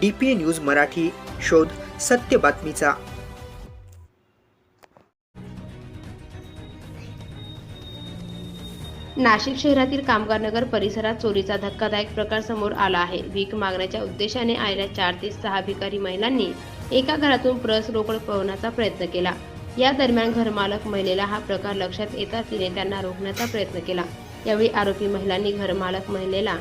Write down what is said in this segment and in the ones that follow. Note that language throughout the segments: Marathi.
DPA न्यूज मराठी, शोध सत्य बातमीचा। नाशिक शहरातील कामगार नगर परिसरात चोरीचा धक्कादायक प्रकार समोर आला आहे। भीक मागण्याच्या उद्देशाने आलेल्या 4 ते 6 भिकारी महिलांनी एका घरातून पर्स रोकड पळवण्याचा प्रयत्न केला। या दरम्यान घरमालक महिलेला हा प्रकार लक्षात येताच तिने त्यांना रोखण्याचा प्रयत्न केला। यावेळी आरोपी महिलांनी घरमालक महिलेला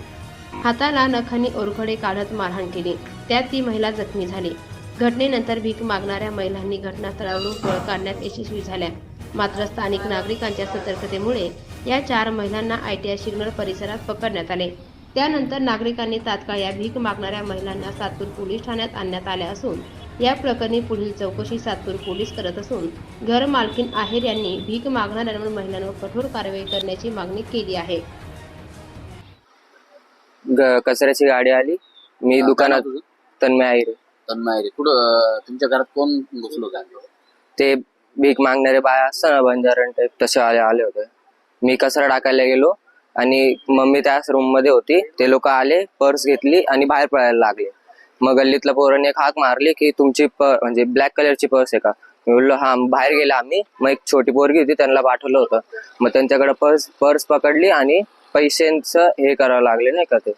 हाताला नखांनी ओरखडे काढत मारहाण केली। त्यात ती महिला जखमी झाली। घटनेनंतर भीक मागणाऱ्या महिलांनी घटनास्थळावरून पळ काढण्यात यशस्वी झाल्या। मात्र स्थानिक नागरिकांच्या सतर्कतेमुळे या 4 महिलांना ITI सिग्नल परिसरात पकडण्यात आले। त्यानंतर नागरिकांनी तात्काळ या भीक मागणाऱ्या महिलांना सातपूर पोलीस ठाण्यात आणण्यात आले असून या प्रकरणी पुढील चौकशी सातपूर पोलीस करत असून घर मालकीन आहेर यांनी भीक मागणाऱ्या महिलांवर कठोर कारवाई करण्याची मागणी केली आहे। कचऱ्याची गाडी आली, मी दुकानात तन्मय आहेर कुठं तुमच्या घरात कोण घुसलो का? ते भीक मागणारे बाया असतात ना, बंजारण टाईप, तसे आले होते। मी कचरा टाकायला गेलो आणि मम्मी त्याच रूम मध्ये होती। ते लोक आले, पर्स घेतली आणि बाहेर पळायला लागले। मग गल्लीतल्या पोरांनी एक हाक मारली की तुमची म्हणजे ब्लॅक कलरची पर्स आहे का? मी बोललो हा। बाहेर गेला आम्ही। मग एक छोटी पोरगी होती, त्यांना पाठवलं होतं। मग त्यांच्याकडे पर्स पकडली आणि पैशांचं हे करावं लागले, नाही का, ते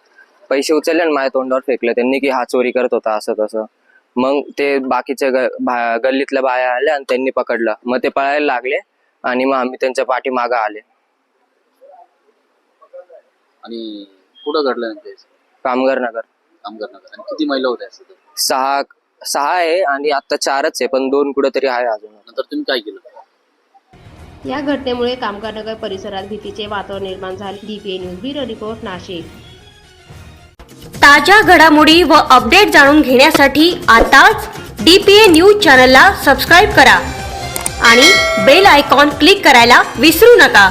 पैसे उचलले आणि माझ्या तोंडावर फेकले त्यांनी की हा चोरी करत होता असं तसं। मग ते बाकीच्या गल्लीतल्या बाया आल्या आणि त्यांनी पकडलं। मग ते पळायला लागले आणि मग आम्ही त्यांच्या पाठीमागे आले। आणि कुठं घडलं नेमकं? कामगार नगर। आणि किती महिला होत्या? 6 आहे आणि आता 4च आहे, पण 2 कुठेतरी आहे अजून। नंतर तुम्ही काय केलं? या घटनेमुळे कामगार नगर परिसरात भीतीचे वातावरण निर्माण झाले। DPA news bureau report, Nashik. ताज्या घडामोडी व अपडेट जाणून घेण्यासाठी आताच DPA न्यूज चॅनलला सबस्क्राईब करा आणि बेल आयकॉन क्लिक करायला विसरू नका।